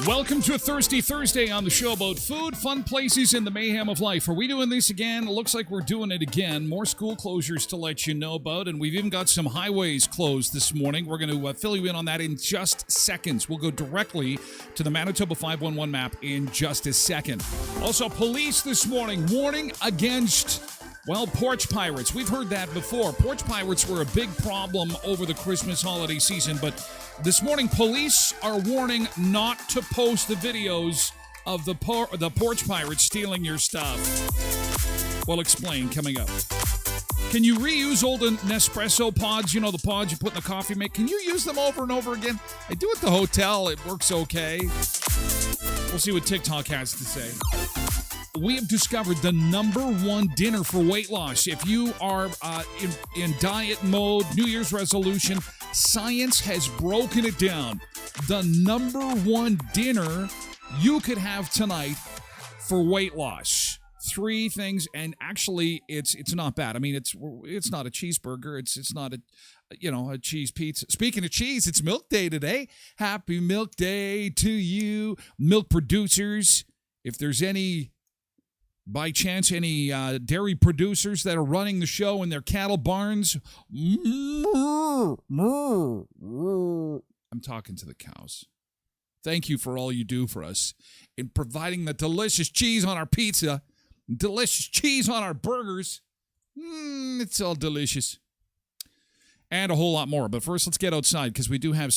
Welcome to a Thirsty Thursday on the show about food, fun places, and the mayhem of life. Are we doing this again? It looks like we're doing it again. More school closures to let you know about, and we've even got some highways closed this morning. We're going to fill you in on that in just seconds. We'll go directly to the Manitoba 511 map in just a second. Also, police this morning warning against, well, porch pirates. We've heard that before. Porch pirates were a big problem over the Christmas holiday season, but this morning, police are warning not to post the videos of the porch pirates stealing your stuff. We'll explain coming up. Can you reuse old Nespresso pods? You know, the pods you put in the coffee make. Can you use them over and over again? I do at the hotel. It works okay. We'll see what TikTok has to say. We have discovered the number one dinner for weight loss. If you are in diet mode, New Year's resolution, science has broken it down. The number one dinner you could have tonight for weight loss. 3 things, and actually, it's not bad. I mean, it's not a cheeseburger. It's not a cheese pizza. Speaking of cheese, it's Milk Day today. Happy Milk Day to you, milk producers. If there's by chance, any dairy producers that are running the show in their cattle barns, I'm talking to the cows. Thank you for all you do for us in providing the delicious cheese on our pizza, delicious cheese on our burgers. It's all delicious. And a whole lot more. But first, let's get outside because we do have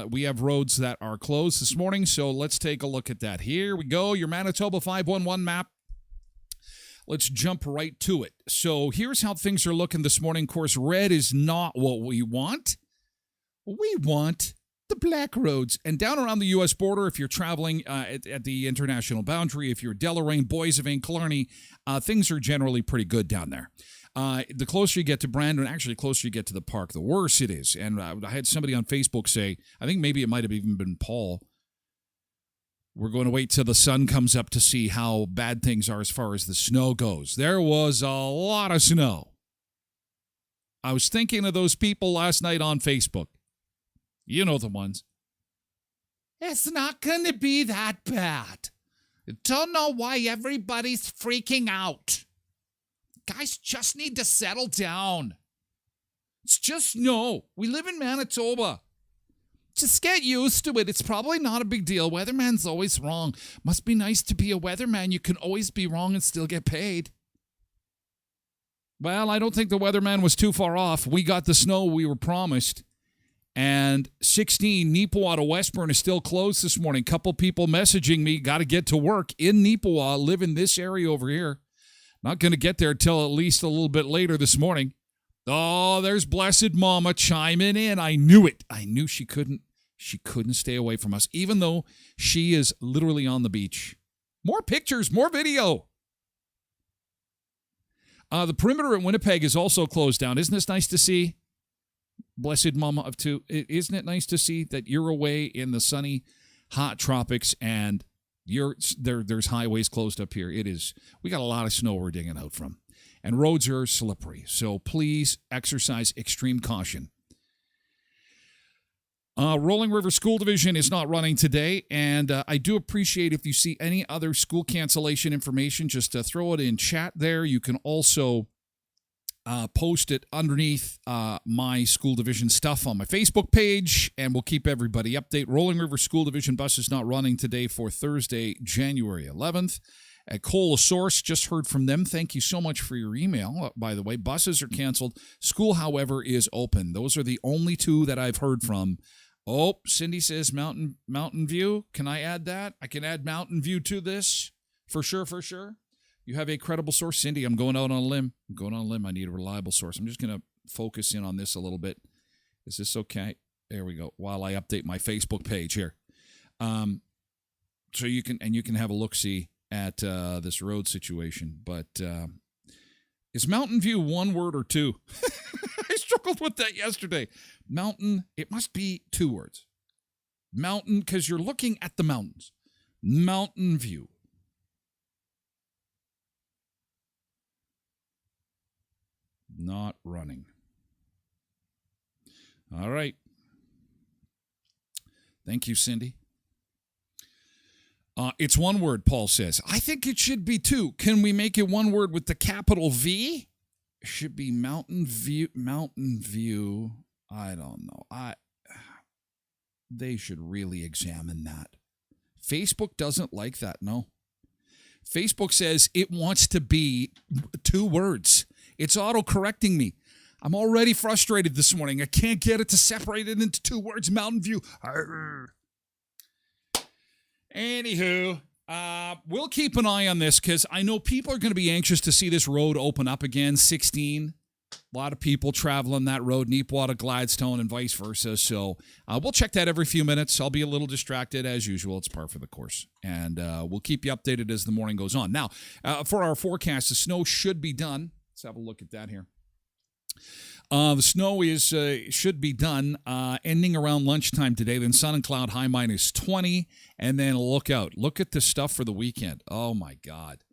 we have roads that are closed this morning. So let's take a look at that. Here we go. Your Manitoba 511 map. Let's jump right to it. So here's how things are looking this morning. Of course, red is not what we want. We want the black roads. And down around the U.S. border, if you're traveling at the international boundary, if you're Deloraine, Boissevain, Killarney, things are generally pretty good down there. The closer you get to Brandon, actually, the closer you get to the park, the worse it is. And I had somebody on Facebook say, I think maybe it might have even been Paul, we're going to wait till the sun comes up to see how bad things are as far as the snow goes. There was a lot of snow. I was thinking of those people last night on Facebook. You know the ones. It's not going to be that bad. I don't know why everybody's freaking out. Guys just need to settle down. It's just snow. We live in Manitoba. Just get used to it. It's probably not a big deal. Weatherman's always wrong. Must be nice to be a weatherman. You can always be wrong and still get paid. Well, I don't think the weatherman was too far off. We got the snow we were promised. And 16, Neepawa to Westburn is still closed this morning. Couple people messaging me, got to get to work in Neepawa, live in this area over here. Not going to get there till at least a little bit later this morning. Oh, there's Blessed Mama chiming in. I knew it. I knew she couldn't stay away from us, even though she is literally on the beach. More pictures, more video. The perimeter at Winnipeg is also closed down. Isn't this nice to see? Blessed Mama of two. Isn't it nice to see that you're away in the sunny, hot tropics and there's highways closed up here? It is. We got a lot of snow we're digging out from. And roads are slippery. So please exercise extreme caution. Rolling River School Division is not running today, and I do appreciate if you see any other school cancellation information, just throw it in chat there. You can also post it underneath my school division stuff on my Facebook page, and we'll keep everybody updated. Rolling River School Division bus is not running today for Thursday, January 11th. At Colosaurus, just heard from them. Thank you so much for your email. By the way, buses are canceled. School, however, is open. Those are the only two that I've heard from. Oh, Cindy says Mountain View. Can I add that? I can add Mountain View to this. For sure. You have a credible source. Cindy, I'm going out on a limb. I need a reliable source. I'm just going to focus in on this a little bit. Is this okay? There we go. While I update my Facebook page here. So you can have a look-see at this road situation. But is Mountain View one word or two? I struggled with that yesterday. Mountain, it must be two words. Mountain, because you're looking at the mountains. Mountain View. Not running. All right. Thank you, Cindy. It's one word, Paul says. I think it should be two. Can we make it one word with the capital V? It should be Mountain View. Mountain View. I don't know. They should really examine that. Facebook doesn't like that, no. Facebook says it wants to be two words. It's auto-correcting me. I'm already frustrated this morning. I can't get it to separate it into two words. Mountain View. Arr. Anywho, we'll keep an eye on this because I know people are going to be anxious to see this road open up again. 16. A lot of people traveling that road, Neepawa to Gladstone and vice versa. So we'll check that every few minutes. I'll be a little distracted as usual. It's par for the course. And we'll keep you updated as the morning goes on. Now, for our forecast, the snow should be done. Let's have a look at that here. The snow should be done ending around lunchtime today. Then sun and cloud, high minus 20. And then look out. Look at the stuff for the weekend. Oh, my God.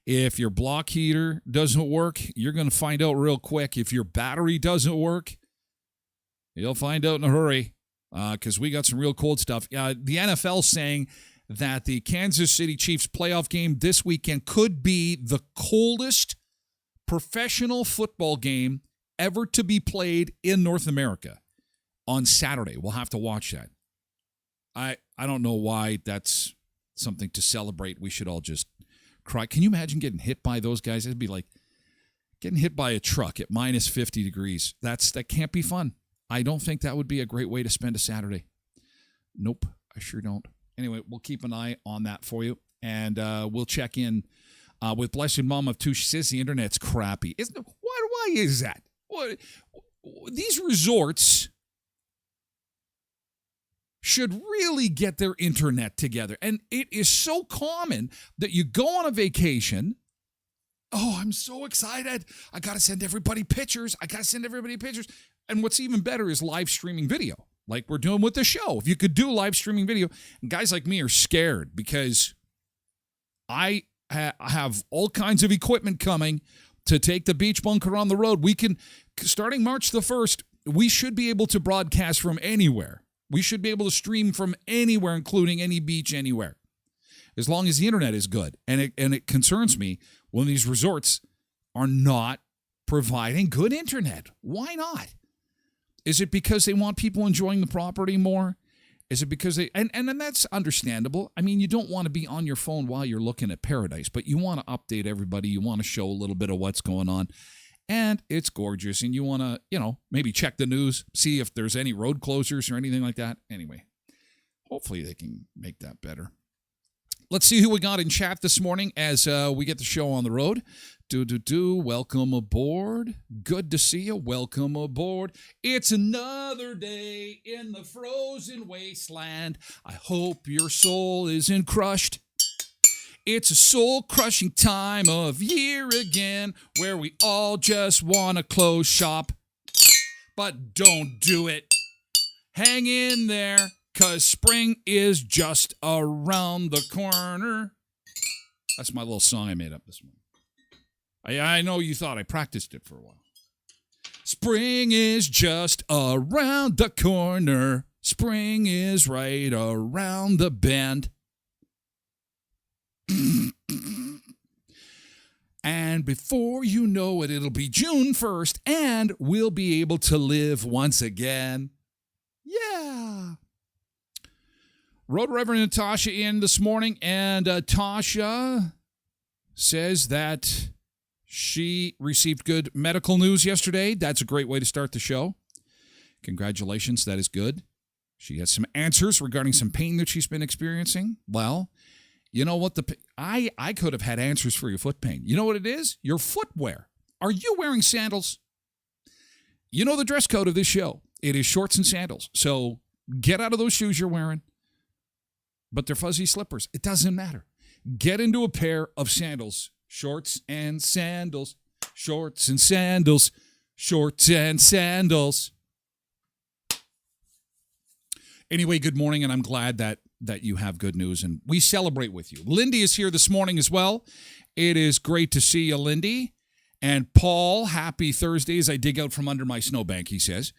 If your block heater doesn't work, you're going to find out real quick. If your battery doesn't work, you'll find out in a hurry because we got some real cold stuff. The NFL saying that the Kansas City Chiefs playoff game this weekend could be the coldest professional football game ever to be played in North America on Saturday. We'll have to watch that. I don't know why that's something to celebrate. We should all just cry. Can you imagine getting hit by those guys? It'd be like getting hit by a truck at minus 50 degrees. That can't be fun. I don't think that would be a great way to spend a Saturday. Nope, I sure don't. Anyway, we'll keep an eye on that for you, and we'll check in with Blessed Mom of Two. She says the internet's crappy. Why is that? What, these resorts should really get their internet together. And it is so common that you go on a vacation. Oh, I'm so excited. I got to send everybody pictures. And what's even better is live streaming video, like we're doing with the show. If you could do live streaming video, and guys like me are scared because I have all kinds of equipment coming to take the beach bunker on the road. We can, starting March the 1st, we should be able to broadcast from anywhere. We should be able to stream from anywhere, including any beach anywhere, as long as the internet is good. And it concerns me when these resorts are not providing good internet. Why not? Is it because they want people enjoying the property more? Is it because they, and that's understandable. I mean, you don't want to be on your phone while you're looking at paradise, but you want to update everybody. You want to show a little bit of what's going on. and it's gorgeous, and you want to, maybe check the news, see if there's any road closures or anything like that. Anyway, hopefully they can make that better. Let's see who we got in chat this morning as we get the show on the road. Welcome aboard. Good to see you. Welcome aboard. It's another day in the frozen wasteland. I hope your soul isn't crushed. It's a soul-crushing time of year again where we all just want to close shop. But don't do it. Hang in there, 'cause spring is just around the corner. That's my little song I made up this morning. I know you thought I practiced it for a while. Spring is just around the corner. Spring is right around the bend. And before you know it, it'll be June 1st, and we'll be able to live once again. Yeah. Road Reverend Natasha in this morning, and Tasha says that she received good medical news yesterday. That's a great way to start the show. Congratulations, that is good. She has some answers regarding some pain that she's been experiencing. Well, you know what? I could have had answers for your foot pain. You know what it is? Your footwear. Are you wearing sandals? You know the dress code of this show. It is shorts and sandals. So get out of those shoes you're wearing. But they're fuzzy slippers. It doesn't matter. Get into a pair of sandals. Shorts and sandals. Shorts and sandals. Shorts and sandals. Anyway, good morning, and I'm glad that you have good news, and we celebrate with you. Lindy is here this morning as well. It is great to see you, Lindy. And Paul, happy Thursday as I dig out from under my snowbank, he says.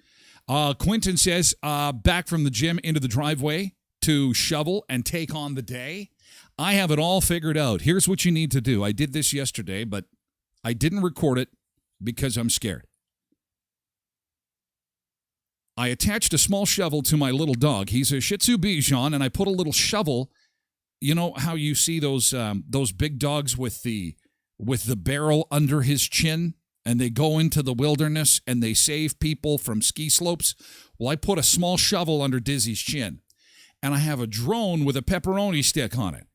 Quentin says, back from the gym into the driveway to shovel and take on the day. I have it all figured out. Here's what you need to do. I did this yesterday, but I didn't record it because I'm scared. I attached a small shovel to my little dog. He's a Shih Tzu Bichon, and I put a little shovel. You know how you see those big dogs with the barrel under his chin, and they go into the wilderness and they save people from ski slopes? Well, I put a small shovel under Dizzy's chin, and I have a drone with a pepperoni stick on it.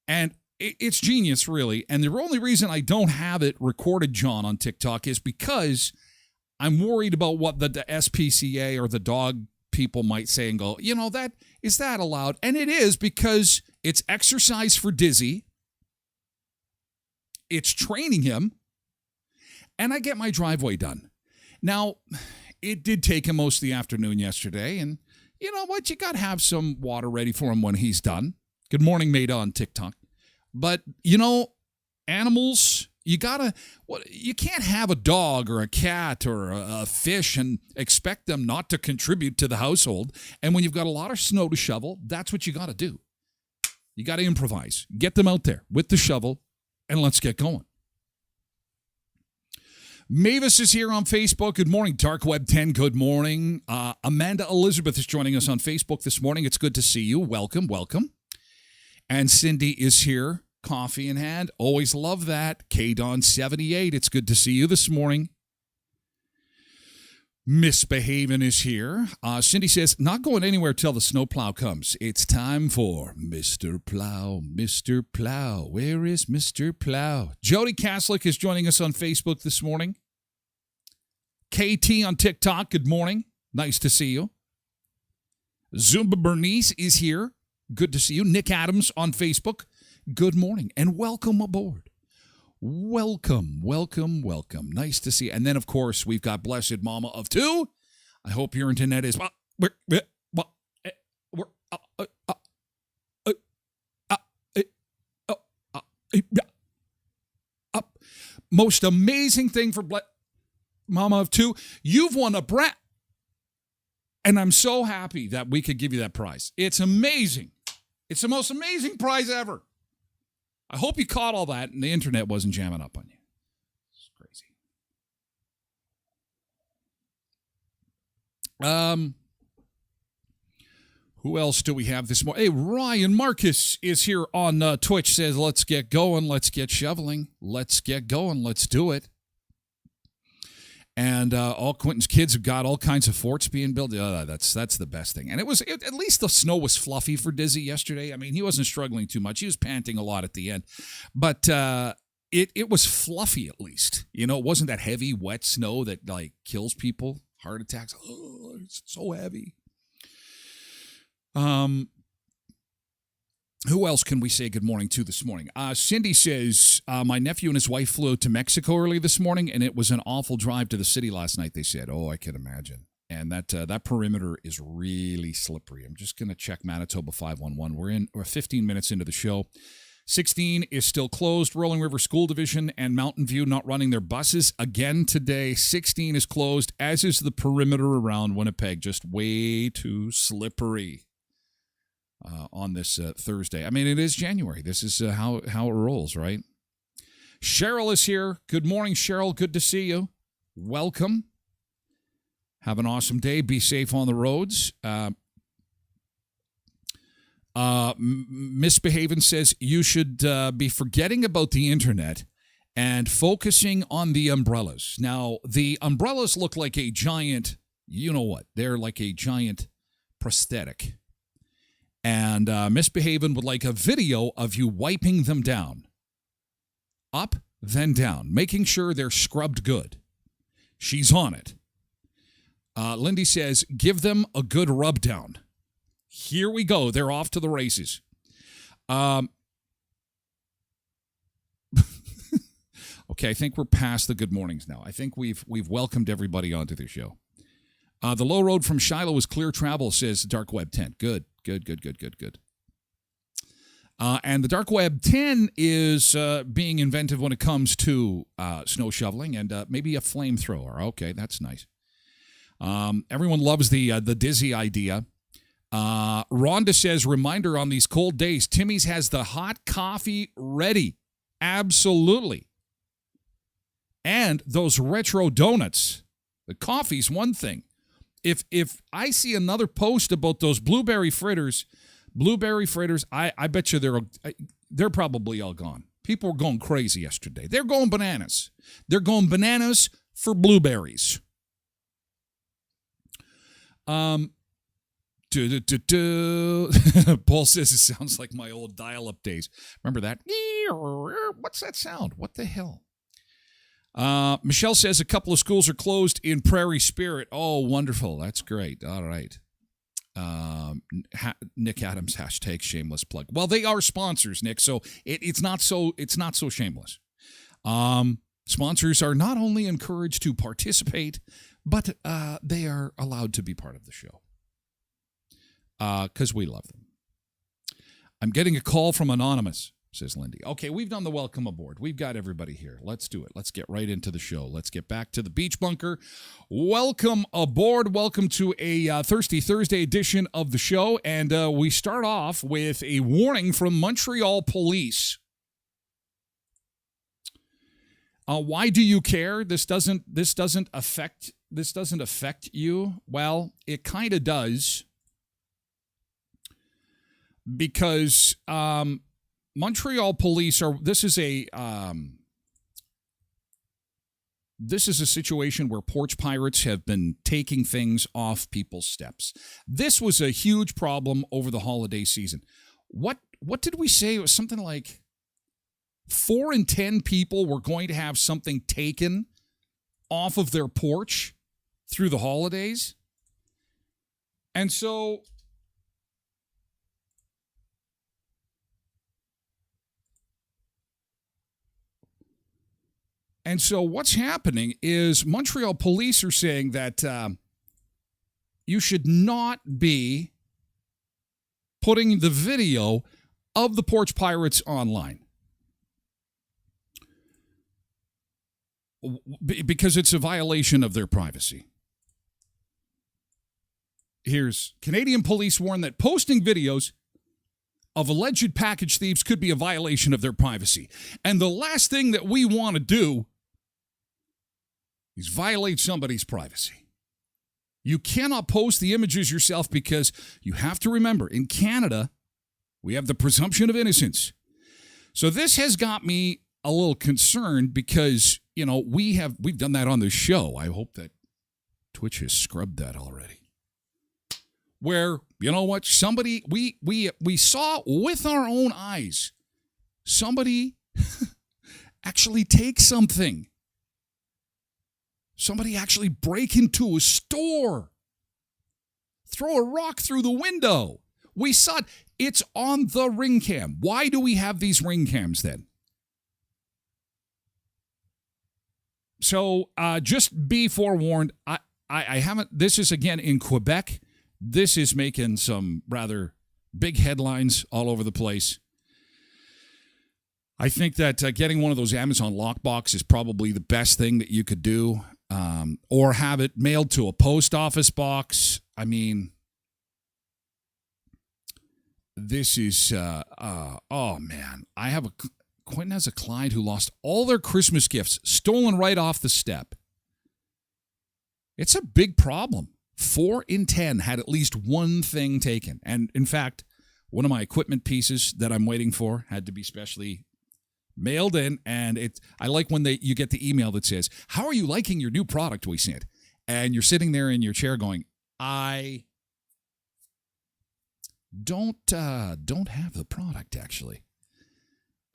And it's genius, really. And the only reason I don't have it recorded, John, on TikTok is because I'm worried about what the SPCA or the dog people might say and go, is that allowed? And it is, because it's exercise for Dizzy. It's training him. And I get my driveway done. Now, it did take him most of the afternoon yesterday. And you know what? You got to have some water ready for him when he's done. Good morning, Maida on TikTok. But, animals, you can't have a dog or a cat or a fish and expect them not to contribute to the household. And when you've got a lot of snow to shovel, that's what you got to do. You got to improvise. Get them out there with the shovel, and let's get going. Mavis is here on Facebook. Good morning, Dark Web 10. Good morning. Amanda Elizabeth is joining us on Facebook this morning. It's good to see you. Welcome, welcome. And Cindy is here, coffee in hand. Always love that. KDon78, it's good to see you this morning. Misbehaving is here. Cindy says, not going anywhere till the snowplow comes. It's time for Mr. Plow, Mr. Plow. Where is Mr. Plow? Jody Kaslik is joining us on Facebook this morning. KT on TikTok, good morning. Nice to see you. Zumba Bernice is here. Good to see you. Nick Adams on Facebook. Good morning and welcome aboard. Welcome, welcome, welcome. Nice to see you. And then, of course, we've got Blessed Mama of Two. I hope your internet is... Most amazing thing for Mama of Two. You've won a brat. And I'm so happy that we could give you that prize. It's amazing. It's the most amazing prize ever. I hope you caught all that and the internet wasn't jamming up on you. It's crazy. Who else do we have this morning? Hey, Ryan Marcus is here on Twitch. Says, let's get going. Let's get shoveling. Let's get going. Let's do it. And all Quentin's kids have got all kinds of forts being built. That's the best thing. And at least the snow was fluffy for Dizzy yesterday. I mean, he wasn't struggling too much. He was panting a lot at the end. But it was fluffy at least. You know, it wasn't that heavy, wet snow that like kills people, heart attacks. Oh, it's so heavy. Who else can we say good morning to this morning? Cindy says, my nephew and his wife flew to Mexico early this morning, and it was an awful drive to the city last night, they said. Oh, I can imagine. And that perimeter is really slippery. I'm just going to check Manitoba 511. We're 15 minutes into the show. 16 is still closed. Rolling River School Division and Mountain View not running their buses again today. 16 is closed, as is the perimeter around Winnipeg. Just way too slippery. On this Thursday. I mean, it is January. This is how it rolls, right? Cheryl is here. Good morning, Cheryl. Good to see you. Welcome. Have an awesome day. Be safe on the roads. Misbehaving says you should be forgetting about the internet and focusing on the umbrellas. Now, the umbrellas look like a giant, you know what? They're like a giant prosthetic. And Misbehaving would like a video of you wiping them down. Up, then down. Making sure they're scrubbed good. She's on it. Lindy says, give them a good rub down. Here we go. They're off to the races. Okay, I think we're past the good mornings now. I think we've welcomed everybody onto the show. The low road from Shiloh is clear travel, says Dark Web 10. Good. And the Dark Web 10 is being inventive when it comes to snow shoveling and maybe a flamethrower. Okay, that's nice. Everyone loves the Dizzy idea. Rhonda says, reminder on these cold days, Timmy's has the hot coffee ready. Absolutely. And those retro donuts. The coffee's one thing. If I see another post about those blueberry fritters, I bet you they're probably all gone. People were going crazy yesterday. They're going bananas. They're going bananas for blueberries. Paul says it sounds like my old dial-up days. Remember that? What's that sound? What the hell? Michelle says a couple of schools are closed in Prairie Spirit. Oh, wonderful. That's great. All right. Nick Adams, hashtag shameless plug. Well, they are sponsors, Nick, so it's not so shameless. Sponsors are not only encouraged to participate, but they are allowed to be part of the show. Because we love them. I'm getting a call from Anonymous, says Lindy. Okay, we've done the welcome aboard. We've got everybody here. Let's do it. Let's get right into the show. Let's get back to the beach bunker. Welcome aboard. Welcome to a Thirsty Thursday edition of the show. And we start off with a warning from Montreal police. Why do you care? This doesn't affect you. Well, it kind of does. Because Montreal police this is a situation where porch pirates have been taking things off people's steps. This was a huge problem over the holiday season. What did we say? It was something like 4 in 10 people were going to have something taken off of their porch through the holidays. And so what's happening is Montreal police are saying that you should not be putting the video of the porch pirates online. Because it's a violation of their privacy. Here's Canadian police warn that posting videos of alleged package thieves could be a violation of their privacy. And the last thing that we want to do is violate somebody's privacy. You cannot post the images yourself because you have to remember, in Canada, we have the presumption of innocence. So this has got me a little concerned because, we've done that on the show. I hope that Twitch has scrubbed that already. Where, you know what, somebody, we saw with our own eyes, somebody actually take something. Somebody actually break into a store. Throw a rock through the window. We saw it. It's on the Ring Cam. Why do we have these Ring Cams then? So just be forewarned. I haven't. This is again in Quebec. This is making some rather big headlines all over the place. I think that getting one of those Amazon lockbox is probably the best thing that you could do, or have it mailed to a post office box. I mean, this is, oh man. Quentin has a client who lost all their Christmas gifts, stolen right off the step. It's a big problem. 4 in 10 had at least one thing taken. And in fact, one of my equipment pieces that I'm waiting for had to be specially mailed in. And I like when you get the email that says, "How are you liking your new product we sent?" And you're sitting there in your chair going, I don't have the product, actually.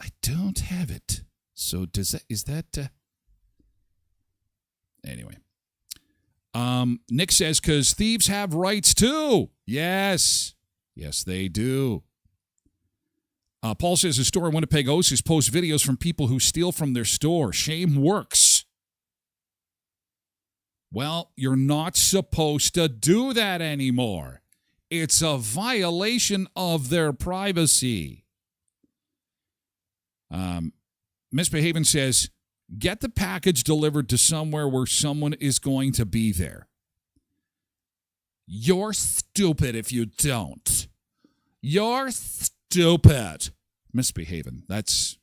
I don't have it. So anyway. Nick says, because thieves have rights too. Yes, they do. Paul says a store in Winnipeg Oasis posts videos from people who steal from their store. Shame works. Well, you're not supposed to do that anymore. It's a violation of their privacy. Misbehaving says, get the package delivered to somewhere where someone is going to be there. You're stupid if you don't. You're stupid. Misbehaving. That's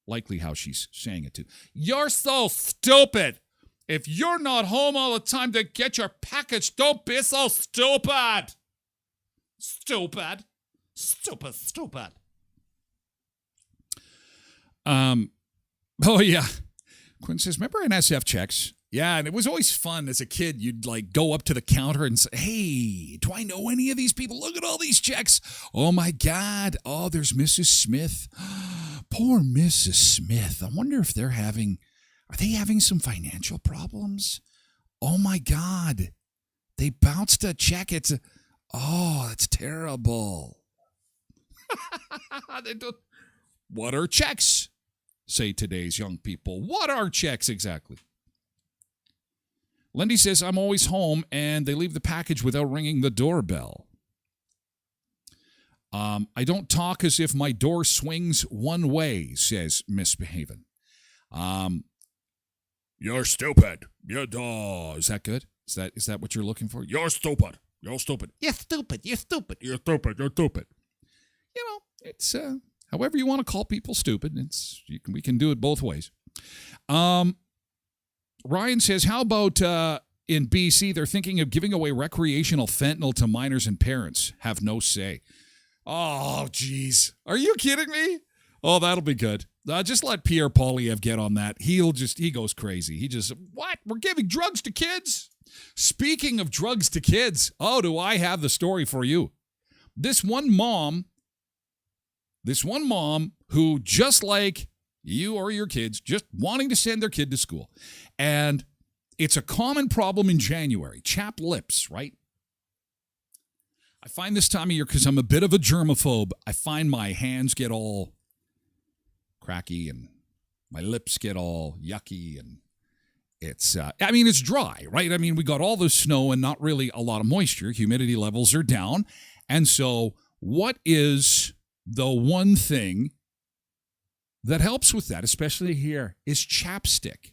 likely how she's saying it too. You're so stupid. If you're not home all the time to get your package, don't be so stupid. Stupid. Oh, yeah. Quinn says, remember NSF checks? Yeah, and it was always fun as a kid. You'd go up to the counter and say, hey, do I know any of these people? Look at all these checks. Oh, my God. Oh, there's Mrs. Smith. Poor Mrs. Smith. I wonder if are they having some financial problems? Oh, my God. They bounced a check. That's terrible. What are checks? Say today's young people. What are checks exactly? Lindy says, I'm always home, and they leave the package without ringing the doorbell. I don't talk as if my door swings one way, says Misbehaving. You're stupid. Is that good? Is that what you're looking for? You're stupid. You're stupid. You're stupid. You're stupid. You're stupid. You're stupid. It's however you want to call people stupid. We can do it both ways. Ryan says, how about in BC, they're thinking of giving away recreational fentanyl to minors and parents have no say. Oh, geez. Are you kidding me? Oh, that'll be good. Just let Pierre Poilievre get on that. He goes crazy. What? We're giving drugs to kids? Speaking of drugs to kids, do I have the story for you. This one mom who, just like you or your kids, just wanting to send their kid to school. And it's a common problem in January. Chapped lips, right? I find this time of year, because I'm a bit of a germaphobe, I find my hands get all cracky and my lips get all yucky, and it's dry, right? I mean, we got all the snow and not really a lot of moisture. Humidity levels are down. And so what is the one thing that helps with that, especially here, is chapstick.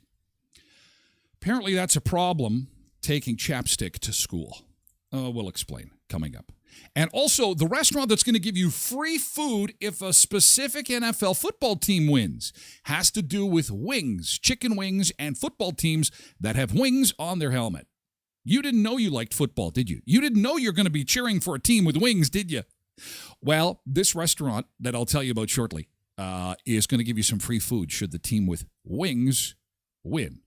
Apparently that's a problem, taking chapstick to school. We'll explain coming up. And also, the restaurant that's going to give you free food if a specific NFL football team wins has to do with wings, chicken wings, and football teams that have wings on their helmet. You didn't know you liked football, did you? You didn't know you're going to be cheering for a team with wings, did you? Well, this restaurant that I'll tell you about shortly is going to give you some free food should the team with wings win.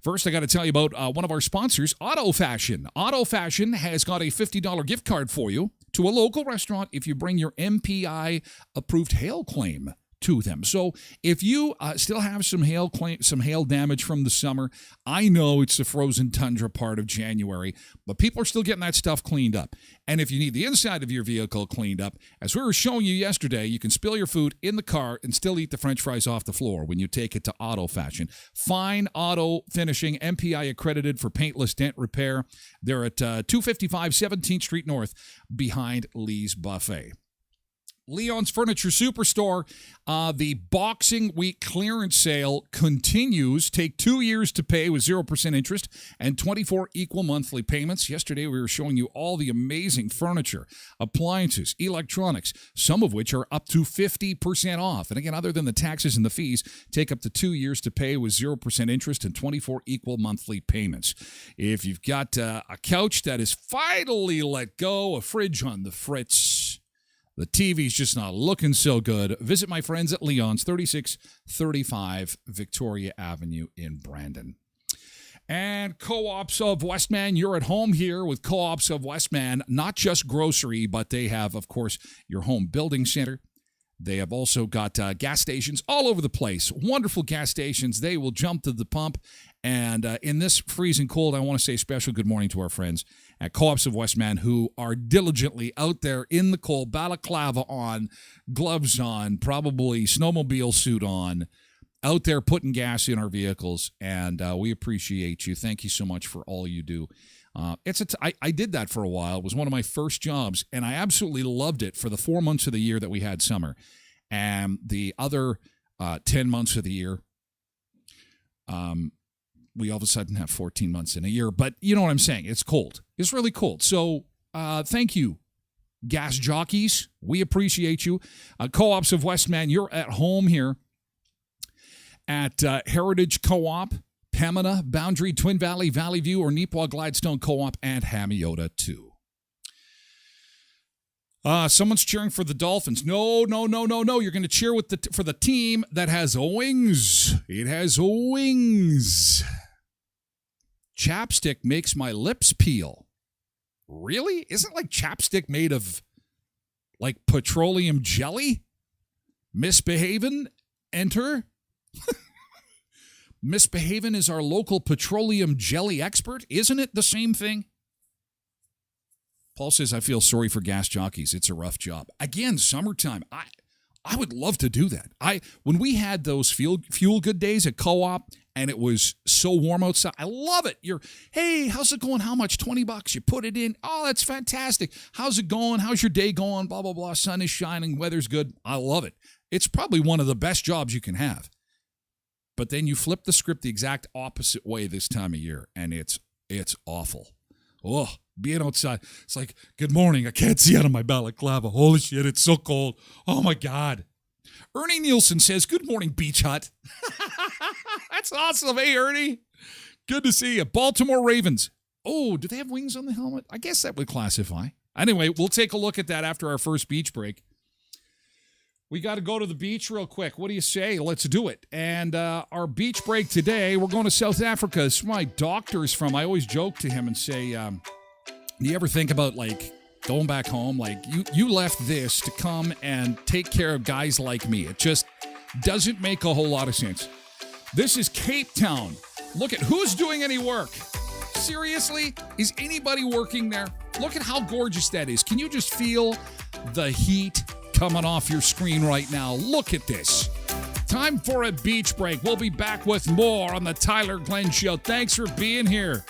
First, I got to tell you about one of our sponsors, Auto Fashion. Auto Fashion has got a $50 gift card for you to a local restaurant if you bring your MPI-approved hail claim to them. So if you still have some hail damage from the summer, I know it's the frozen tundra part of January, but people are still getting that stuff cleaned up. And if you need the inside of your vehicle cleaned up, as we were showing you yesterday, you can spill your food in the car and still eat the French fries off the floor when you take it to Auto Fashion. Fine Auto Finishing, MPI accredited for paintless dent repair. They're at 255 17th Street North behind Lee's Buffet. Leon's Furniture Superstore, the Boxing Week clearance sale continues. Take 2 years to pay with 0% interest and 24 equal monthly payments. Yesterday, we were showing you all the amazing furniture, appliances, electronics, some of which are up to 50% off. And again, other than the taxes and the fees, take up to 2 years to pay with 0% interest and 24 equal monthly payments. If you've got a couch that is finally let go, a fridge on the fritz, the TV's just not looking so good, visit my friends at Leon's, 3635 Victoria Avenue in Brandon. And Co-ops of Westman, you're at home here with Co-ops of Westman, not just grocery, but they have, of course, your home building center. They have also got gas stations all over the place. Wonderful gas stations. They will jump to the pump. And in this freezing cold, I want to say special good morning to our friends at Co-ops of Westman who are diligently out there in the cold, balaclava on, gloves on, probably snowmobile suit on, out there putting gas in our vehicles. And we appreciate you. Thank you so much for all you do. I did that for a while. It was one of my first jobs, and I absolutely loved it for the 4 months of the year that we had summer. And the other 10 months of the year, we all of a sudden have 14 months in a year. But you know what I'm saying. It's cold. It's really cold. So thank you, gas jockeys. We appreciate you. Co-ops of Westman, you're at home here at Heritage Co-op, Pembina, Boundary, Twin Valley, Valley View, or Neepawa Gladstone Co-op, and Hamiota, too. Someone's cheering for the Dolphins. No. You're going to cheer for the team that has wings. It has wings. Chapstick makes my lips peel. Really? Isn't like chapstick made of like petroleum jelly? Misbehavin'? Enter. Misbehavin' is our local petroleum jelly expert. Isn't it the same thing? Paul says, I feel sorry for gas jockeys. It's a rough job. Again, summertime. I would love to do that. When we had those fuel good days at Co-op and it was so warm outside, I love it. Hey, how's it going? How much? $20. You put it in. Oh, that's fantastic. How's it going? How's your day going? Blah, blah, blah. Sun is shining. Weather's good. I love it. It's probably one of the best jobs you can have. But then you flip the script the exact opposite way this time of year, and it's awful. Oh, being outside. It's like, good morning. I can't see out of my balaclava. Holy shit, it's so cold. Oh, my God. Ernie Nielsen says, good morning, Beach Hut. That's awesome. Hey, Ernie. Good to see you. Baltimore Ravens. Oh, do they have wings on the helmet? I guess that would classify. Anyway, we'll take a look at that after our first beach break. We got to go to the beach real quick. What do you say? Let's do it. And our beach break today, we're going to South Africa. This is where my doctor's from. I always joke to him and say, do you ever think about, like, going back home? Like, you left this to come and take care of guys like me. It just doesn't make a whole lot of sense. This is Cape Town. Look at who's doing any work. Seriously? Is anybody working there? Look at how gorgeous that is. Can you just feel the heat coming off your screen right now? Look at this. Time for a beach break. We'll be back with more on the Tyler Glenn Show. Thanks for being here.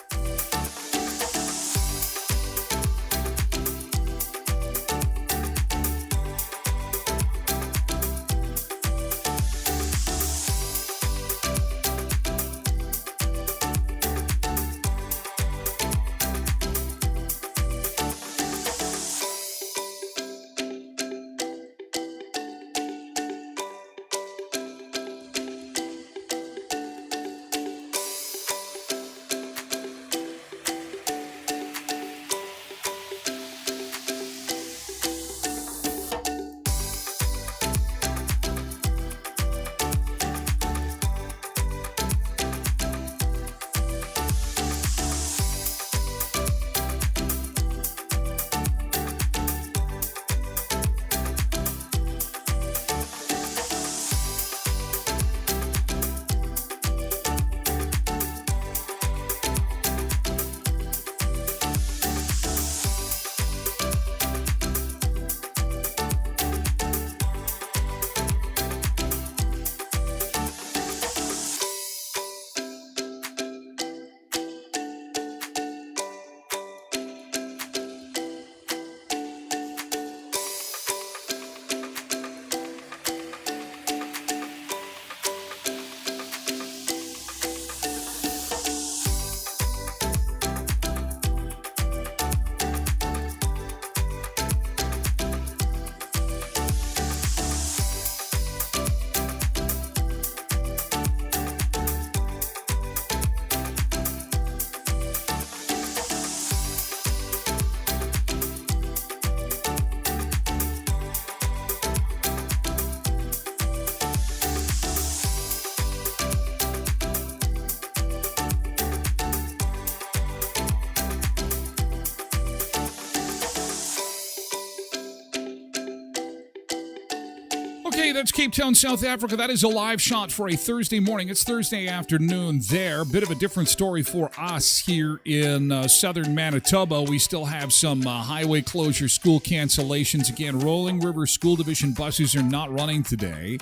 Hey, that's Cape Town, South Africa. That is a live shot for a Thursday morning. It's Thursday afternoon there. Bit of a different story for us here in southern Manitoba. We still have some highway closure, school cancellations. Again, Rolling River School Division buses are not running today.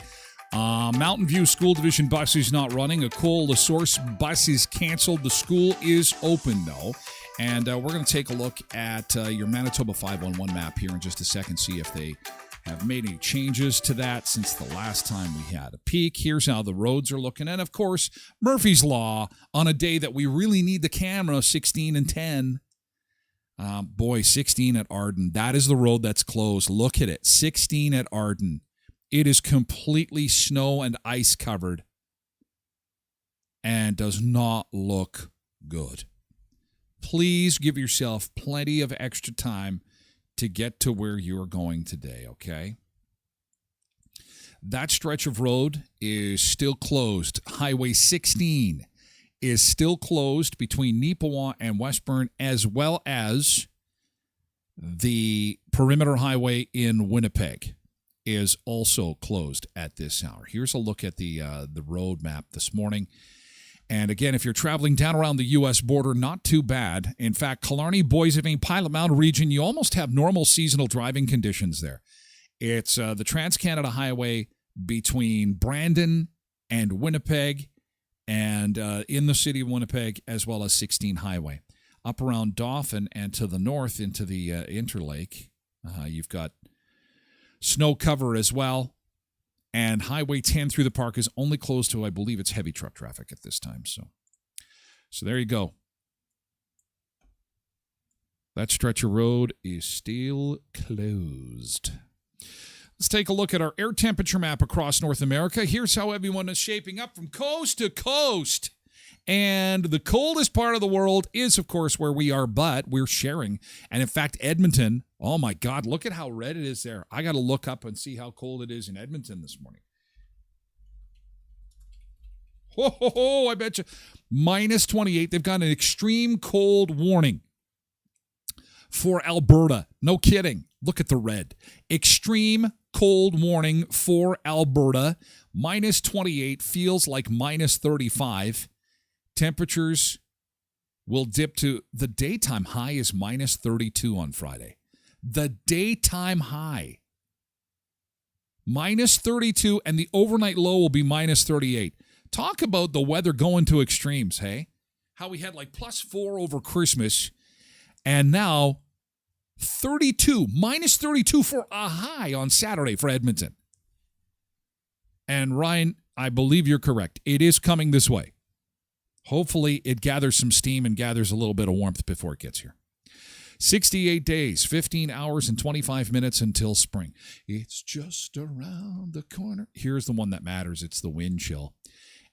Mountain View School Division bus is not running. A Cole LaSource bus is canceled. The school is open, though. And we're going to take a look at your Manitoba 511 map here in just a second, see if they have made any changes to that since the last time we had a peek. Here's how the roads are looking. And, of course, Murphy's Law on a day that we really need the camera, 16 and 10. 16 at Arden. That is the road that's closed. Look at it, 16 at Arden. It is completely snow and ice covered and does not look good. Please give yourself plenty of extra time to get to where you're going today, okay? That stretch of road is still closed. Highway 16 is still closed between Neepawa and Westburn, as well as the Perimeter Highway in Winnipeg is also closed at this hour. Here's a look at the road map this morning. And again, if you're traveling down around the U.S. border, not too bad. In fact, Killarney, Boissevain, Pilot Mountain region, you almost have normal seasonal driving conditions there. It's the Trans-Canada Highway between Brandon and Winnipeg and in the city of Winnipeg, as well as 16 Highway. Up around Dauphin and to the north into the Interlake, you've got snow cover as well. And Highway 10 through the park is only closed to, I believe, it's heavy truck traffic at this time. So there you go. That stretch of road is still closed. Let's take a look at our air temperature map across North America. Here's how everyone is shaping up from coast to coast. And the coldest part of the world is, of course, where we are, but we're sharing. And in fact, Edmonton, oh my God, look at how red it is there. I got to look up and see how cold it is in Edmonton this morning. I bet you. Minus 28. They've got an extreme cold warning for Alberta. No kidding. Look at the red. Extreme cold warning for Alberta. Minus 28 feels like minus 35. Temperatures will dip to the daytime high is minus 32 on Friday. The daytime high, minus 32, and the overnight low will be minus 38. Talk about the weather going to extremes, hey? How we had like +4 over Christmas, and now 32, minus 32 for a high on Saturday for Edmonton. And Ryan, I believe you're correct. It is coming this way. Hopefully, it gathers some steam and gathers a little bit of warmth before it gets here. 68 days, 15 hours, and 25 minutes until spring. It's just around the corner. Here's the one that matters. It's the wind chill.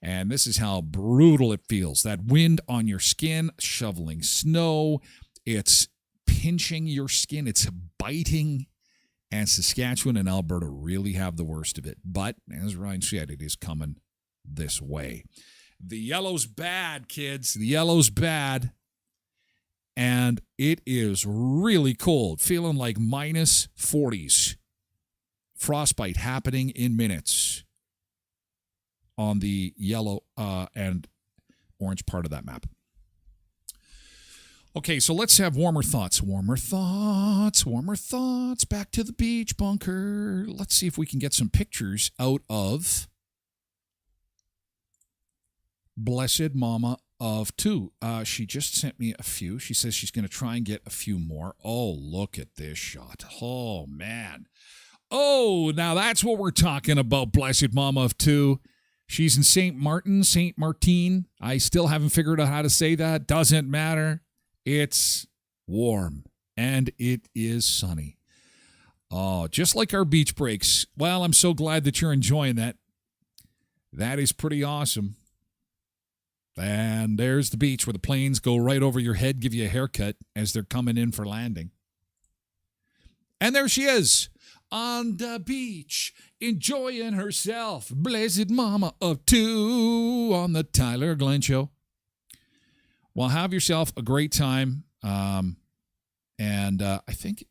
And this is how brutal it feels. That wind on your skin, shoveling snow. It's pinching your skin. It's biting. And Saskatchewan and Alberta really have the worst of it. But, as Ryan said, it is coming this way. The yellow's bad, kids. The yellow's bad. And it is really cold, feeling like minus 40s. Frostbite happening in minutes on the yellow and orange part of that map. Okay, so let's have warmer thoughts. Warmer thoughts, warmer thoughts. Back to the beach bunker. Let's see if we can get some pictures out of Blessed Mama of 2. She just sent me a few. She says she's going to try and get a few more. Oh, look at this shot. Oh, man. Oh, now that's what we're talking about, Blessed Mama of 2. She's in St. Martin. I still haven't figured out how to say that. Doesn't matter. It's warm, and it is sunny. Oh, just like our beach breaks. Well, I'm so glad that you're enjoying that. That is pretty awesome. And there's the beach where the planes go right over your head, give you a haircut as they're coming in for landing. And there she is on the beach, enjoying herself. Blessed Mama of 2 on the Tyler Glenn Show. Well, have yourself a great time. And I think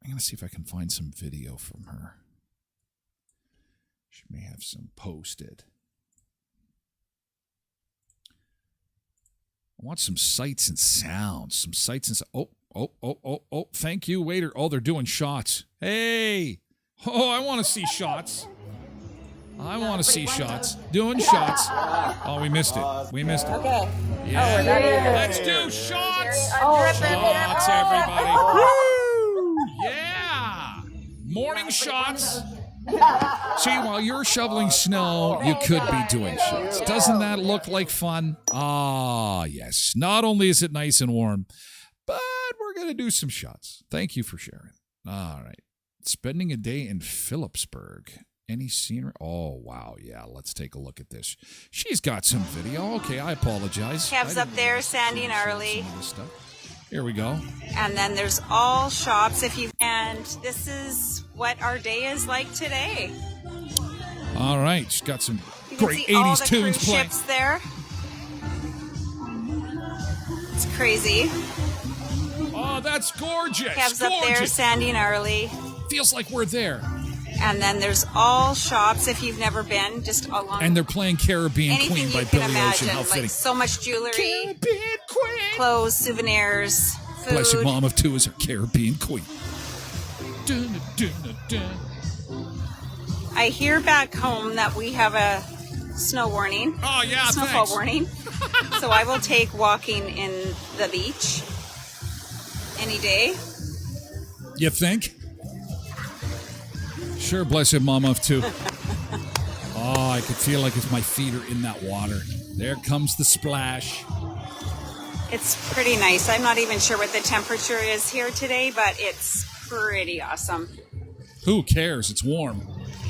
I'm going to see if I can find some video from her. She may have some posted. I want some sights and sounds. Some sights and sounds. Oh. Thank you, waiter. Oh, they're doing shots. Hey. Oh, I want to see shots. I want to see shots. Doing shots. Oh, we missed it. Okay. Yeah. Let's do shots. Shots, everybody. Woo! Yeah. Morning shots. See, while you're shoveling snow, you could be doing shots. Doesn't that look like fun? Ah, yes. Not only is it nice and warm, but we're going to do some shots. Thank you for sharing. All right. Spending a day in Phillipsburg. Any scenery? Oh, wow. Yeah, let's take a look at this. She's got some video. Okay, I apologize. Cabs up there, Sandy and Arlie. Here we go. And then there's all shops and this is what our day is like today. All right, she's got some great 80s all the tunes cruise playing. Ships there. It's crazy. Oh, that's gorgeous. Cabs up there, Sandy and Arlie. Feels like we're there. And then there's all shops if you've never been, just along. And they're playing Caribbean anything Queen by you can Billy imagine, Ocean. How fitting. like so much jewelry, Caribbean Queen. clothes, souvenirs, food. Bless your mom of two is our Caribbean Queen. Dun, dun, dun, dun. I hear back home that we have a snow warning. Oh, yeah, snowfall thanks. warning. So I will take walking in the beach any day. You think? Sure, bless your mom of two. Oh, I could feel like my feet are in that water. There comes the splash. It's pretty nice. I'm not even sure what the temperature is here today, but it's pretty awesome. Who cares? It's warm.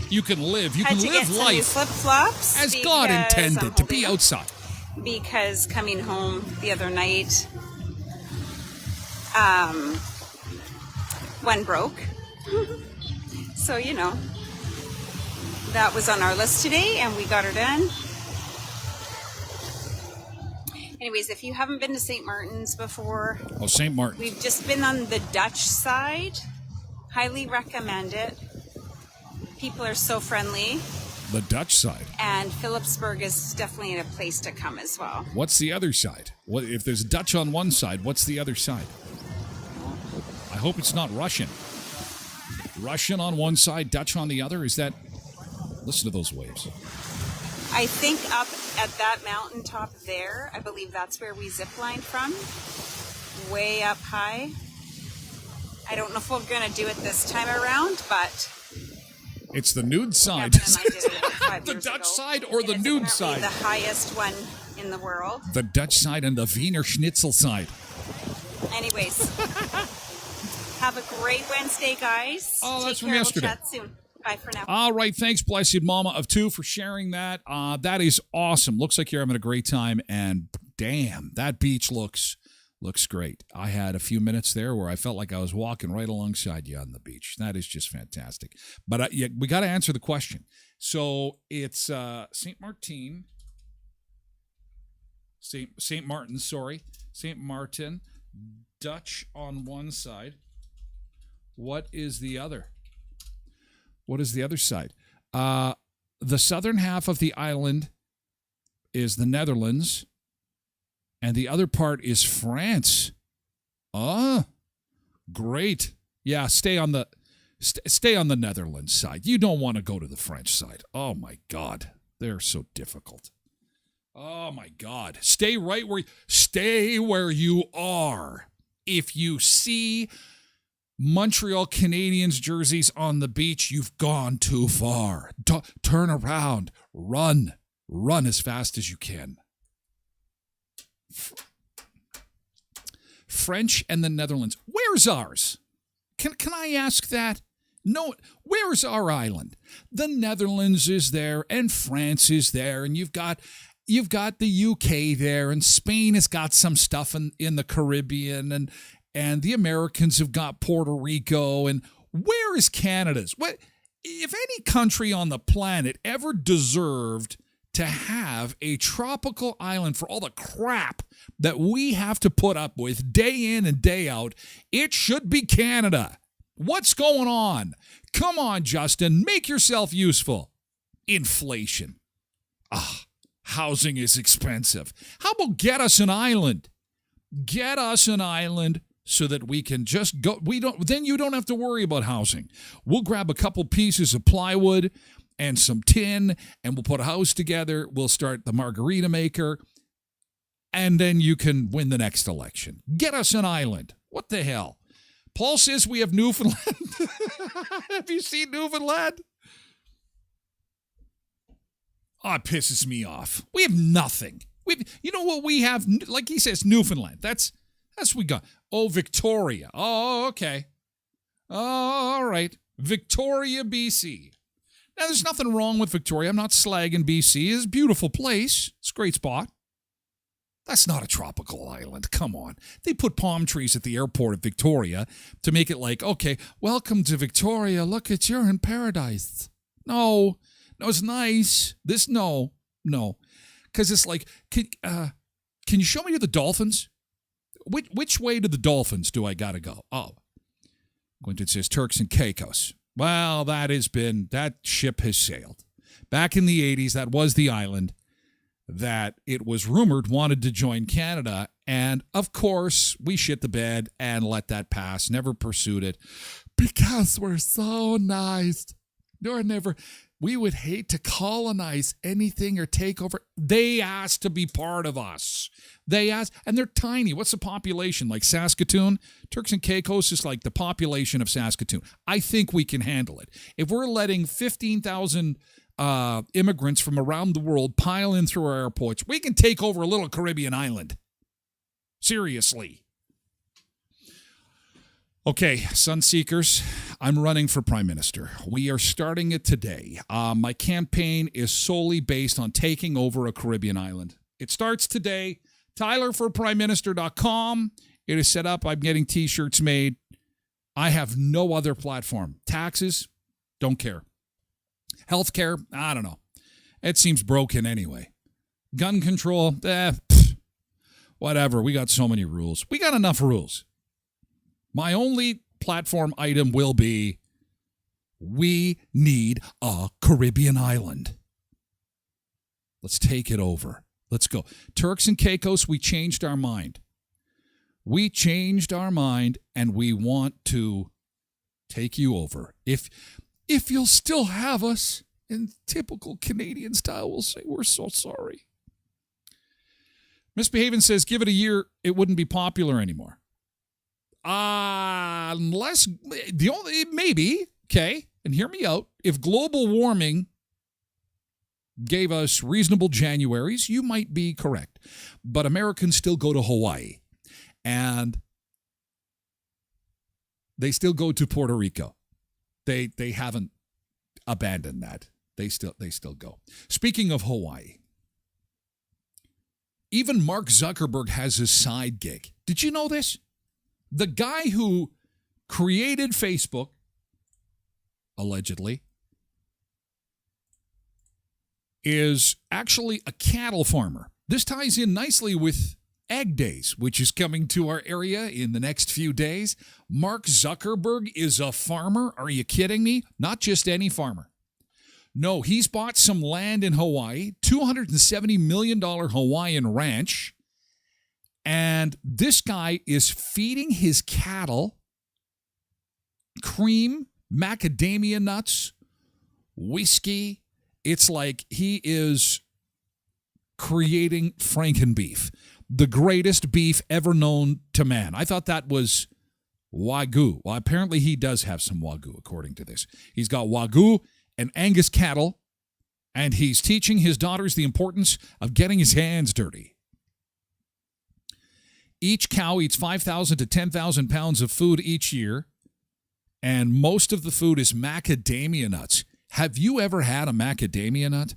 You can live. You Had can to live get some new life flip-flops as God because intended I'm to be holding outside. Because coming home the other night, one broke. So, you know, that was on our list today, and we got her done. Anyways, if you haven't been to St. Martin's before, Oh, St. Martin. we've just been on the Dutch side. Highly recommend it. People are so friendly, The Dutch side. and Phillipsburg is definitely a place to come as well. What's the other side? What if there's Dutch on one side? What's the other side? I hope it's not Russian. Russian on one side, Dutch on the other. Is that? Listen to those waves. I think up at that mountaintop there, I believe that's where we ziplined from, way up high. I don't know if we're going to do it this time around, but It's the nude side. Kevin and I did it about 5 The years Dutch ago. side or the It is nude apparently side? the highest one in the world. The Dutch side and the Wiener Schnitzel side. Anyways, have a great Wednesday, guys. Oh, that's Take from care. yesterday. We'll chat soon. Bye for now. All right, thanks, blessed mama of two, for sharing that. That is awesome. Looks like you're having a great time, and damn, that beach looks great. I had a few minutes there where I felt like I was walking right alongside you on the beach. That is just fantastic. But yeah, we got to answer the question. So it's St. Martin, St. Martin, sorry, St. Martin, Dutch on one side. What is the other? What is the other side? The southern half of the island is the Netherlands, and the other part is France. Oh, great. Yeah, stay on the Netherlands side. You don't want to go to the French side. Oh, my God. They're so difficult. Oh, my God. Stay where you are. If you see Montreal Canadiens jerseys on the beach, you've gone too far. Turn around. Run as fast as you can. French and the Netherlands. Where's ours? Can I ask that? No, where's our island? The Netherlands is there, and France is there, and you've got the UK there, and Spain has got some stuff in the Caribbean, and the Americans have got Puerto Rico, and where is Canada's? What if any country on the planet ever deserved to have a tropical island for all the crap that we have to put up with day in and day out? It should be Canada. What's going on? Come on, Justin, make yourself useful. Inflation. Housing is expensive. How about get us an island? Get us an island so that we can just go. Then you don't have to worry about housing. We'll grab a couple pieces of plywood and some tin, and we'll put a house together. We'll start the margarita maker, and then you can win the next election. Get us an island. What the hell? Paul says we have Newfoundland. Have you seen Newfoundland? Oh, it pisses me off. We have nothing. You know what we have? Like he says, Newfoundland. That's what we got. Oh, Victoria. Oh, okay. Oh, all right. Victoria, BC. Now, there's nothing wrong with Victoria. I'm not slagging BC. It's a beautiful place. It's a great spot. That's not a tropical island. Come on. They put palm trees at the airport of Victoria to make it like, okay, welcome to Victoria. Look, you're in paradise. No, it's nice. No. Because it's like, can you show me to the dolphins? Which way to the dolphins do I got to go? Oh, Quentin says Turks and Caicos. Well, that ship has sailed. Back in the 80s, that was the island that it was rumored wanted to join Canada. And, of course, we shit the bed and let that pass, never pursued it. Because we're so nice. We would hate to colonize anything or take over. They asked to be part of us. They asked, and they're tiny. What's the population? Like Saskatoon? Turks and Caicos is like the population of Saskatoon. I think we can handle it. If we're letting 15,000 immigrants from around the world pile in through our airports, we can take over a little Caribbean island. Seriously. Okay, Sunseekers, I'm running for Prime Minister. We are starting it today. My campaign is solely based on taking over a Caribbean island. It starts today. TylerforPrimeMinister.com. It is set up. I'm getting T-shirts made. I have no other platform. Taxes, don't care. Healthcare, I don't know. It seems broken anyway. Gun control, whatever. We got so many rules. We got enough rules. My only platform item will be, we need a Caribbean island. Let's take it over. Let's go. Turks and Caicos, we changed our mind. We changed our mind, and we want to take you over. If you'll still have us, in typical Canadian style, we'll say, we're so sorry. Misbehaving says, give it a year, it wouldn't be popular anymore. Unless, maybe, okay, and hear me out, if global warming gave us reasonable Januaries, you might be correct. But Americans still go to Hawaii, and they still go to Puerto Rico. They haven't abandoned that. They still go. Speaking of Hawaii, even Mark Zuckerberg has his side gig. Did you know this? The guy who created Facebook, allegedly, is actually a cattle farmer. This ties in nicely with Egg Days, which is coming to our area in the next few days. Mark Zuckerberg is a farmer. Are you kidding me? Not just any farmer. No, he's bought some land in Hawaii, $270 million Hawaiian ranch. And this guy is feeding his cattle cream, macadamia nuts, whiskey. It's like he is creating Frankenbeef, the greatest beef ever known to man. I thought that was Wagyu. Well, apparently he does have some Wagyu, according to this. He's got Wagyu and Angus cattle, and he's teaching his daughters the importance of getting his hands dirty. Each cow eats 5,000 to 10,000 pounds of food each year, and most of the food is macadamia nuts. Have you ever had a macadamia nut?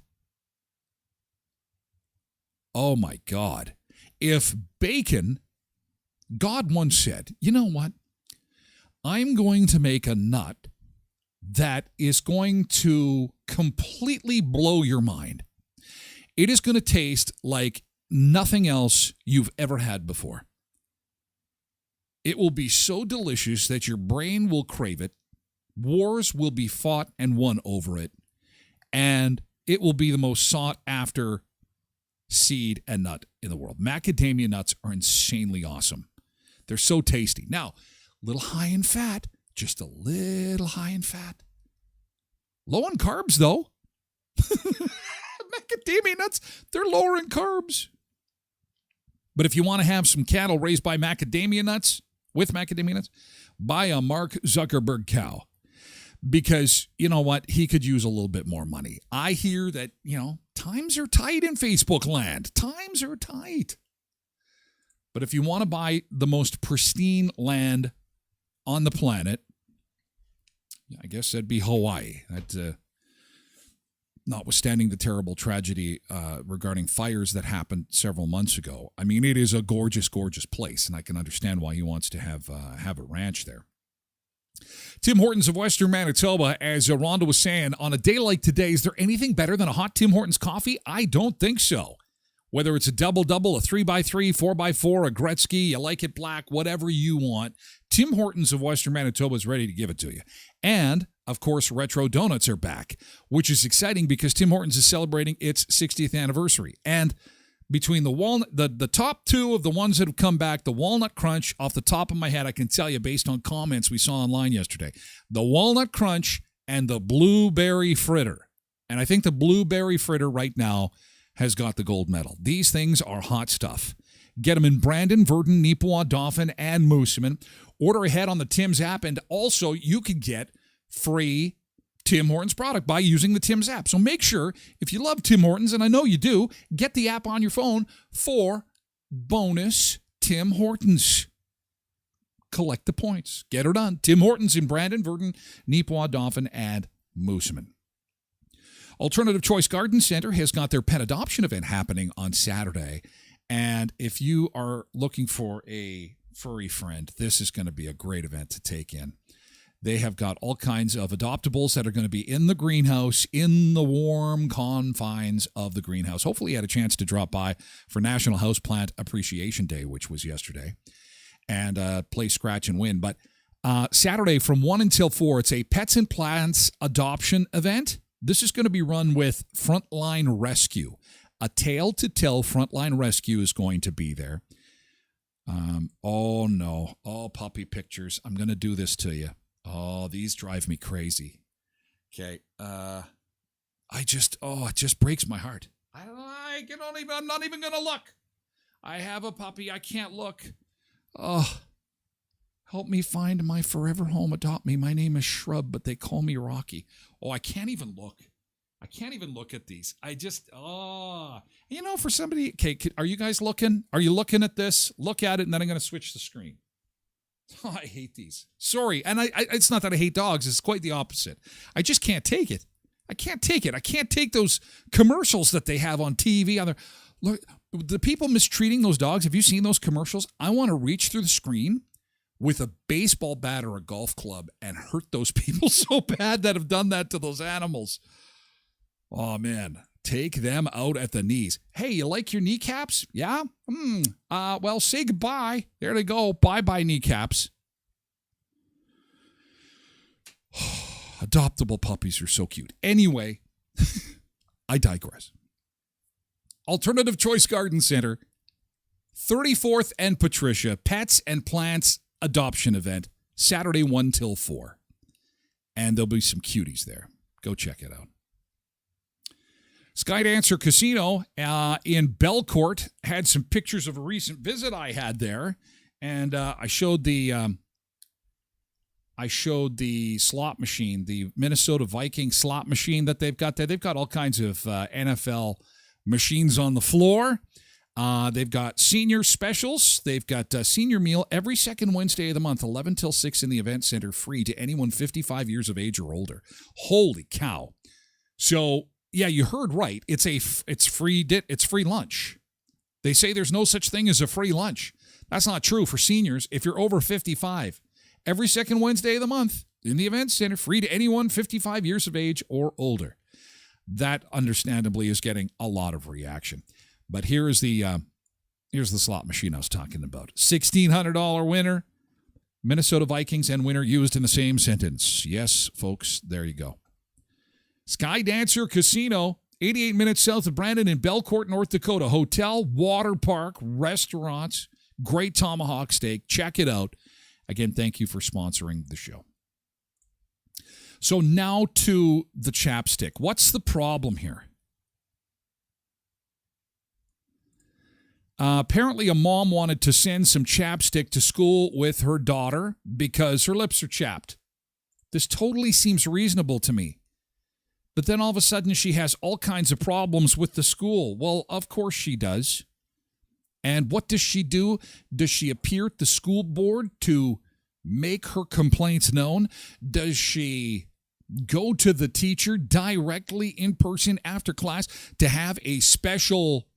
Oh, my God. If bacon, God once said, you know what? I'm going to make a nut that is going to completely blow your mind. It is going to taste like nothing else you've ever had before. It will be so delicious that your brain will crave it. Wars will be fought and won over it. And it will be the most sought after seed and nut in the world. Macadamia nuts are insanely awesome. They're so tasty. Now, a little high in fat, just a little high in fat. Low on carbs, though. Macadamia nuts, they're lower in carbs. But if you want to have some cattle raised by macadamia nuts, with macadamia nuts, buy a Mark Zuckerberg cow. Because, you know what, he could use a little bit more money. I hear that, times are tight in Facebook land. Times are tight. But if you want to buy the most pristine land on the planet, I guess that'd be Hawaii. That, notwithstanding the terrible tragedy regarding fires that happened several months ago. I mean, it is a gorgeous, gorgeous place, and I can understand why he wants to have a ranch there. Tim Hortons of Western Manitoba, as Rhonda was saying, on a day like today, is there anything better than a hot Tim Hortons coffee? I don't think so. Whether it's a double-double, a 3x3, 4x4, a Gretzky, you like it black, whatever you want, Tim Hortons of Western Manitoba is ready to give it to you. And, of course, retro donuts are back, which is exciting because Tim Hortons is celebrating its 60th anniversary. And between the top two of the ones that have come back, the Walnut Crunch, off the top of my head, I can tell you based on comments we saw online yesterday, the Walnut Crunch and the Blueberry Fritter. And I think the Blueberry Fritter right now has got the gold medal. These things are hot stuff. Get them in Brandon, Verdun, Neepawa, Dauphin, and Moosomin. Order ahead on the Tim's app, and also you can get free Tim Hortons product by using the Tim's app. So make sure, if you love Tim Hortons, and I know you do, get the app on your phone for bonus Tim Hortons. Collect the points. Get her done. Tim Hortons in Brandon, Verdun, Neepawa, Dauphin, and Moosomin. Alternative Choice Garden Center has got their pet adoption event happening on Saturday. And if you are looking for a furry friend, this is going to be a great event to take in. They have got all kinds of adoptables that are going to be in the greenhouse, in the warm confines of the greenhouse. Hopefully you had a chance to drop by for National Houseplant Appreciation Day, which was yesterday, and play scratch and win. But Saturday from 1 until 4, it's a Pets and Plants adoption event. This is going to be run with Frontline Rescue. A tail-to-tail Frontline Rescue is going to be there. Oh, no. Oh, puppy pictures. I'm going to do this to you. Oh, these drive me crazy. Okay. It just breaks my heart. I'm not even going to look. I have a puppy. I can't look. Oh, help me find my forever home. Adopt me. My name is Shrub, but they call me Rocky. Oh, I can't even look. I can't even look at these. For somebody, okay, are you guys looking? Are you looking at this? Look at it, and then I'm going to switch the screen. Oh, I hate these. Sorry. And it's not that I hate dogs. It's quite the opposite. I just can't take it. I can't take it. I can't take those commercials that they have on TV. Look, the people mistreating those dogs, have you seen those commercials? I want to reach through the screen with a baseball bat or a golf club and hurt those people so bad that have done that to those animals. Oh, man. Take them out at the knees. Hey, you like your kneecaps? Yeah? Well, say goodbye. There they go. Bye-bye kneecaps. Adoptable puppies are so cute. Anyway, I digress. Alternative Choice Garden Center, 34th and Patricia, Pets and Plants Adoption Event, Saturday 1 till 4. And there'll be some cuties there. Go check it out. Skydancer Casino in Belcourt had some pictures of a recent visit I had there, and I showed the slot machine, the Minnesota Vikings slot machine that they've got there. They've got all kinds of NFL machines on the floor. They've got senior specials. They've got senior meal every second Wednesday of the month, 11 till 6 in the event center, free to anyone 55 years of age or older. Holy cow. So, yeah, you heard right. It's free lunch. They say there's no such thing as a free lunch. That's not true for seniors. If you're over 55, every second Wednesday of the month in the event center, free to anyone 55 years of age or older. That understandably is getting a lot of reaction. But here's the slot machine I was talking about. $1,600 winner. Minnesota Vikings and winner used in the same sentence. Yes, folks, there you go. Skydancer Casino 88 minutes south of Brandon in Belcourt, North Dakota. Hotel, water park, restaurants, great tomahawk steak. Check it out. Again, thank you for sponsoring the show. So now to the chapstick. What's the problem here? Apparently, a mom wanted to send some chapstick to school with her daughter because her lips are chapped. This totally seems reasonable to me. But then all of a sudden, she has all kinds of problems with the school. Well, of course she does. And what does she do? Does she appear at the school board to make her complaints known? Does she go to the teacher directly in person after class to have a special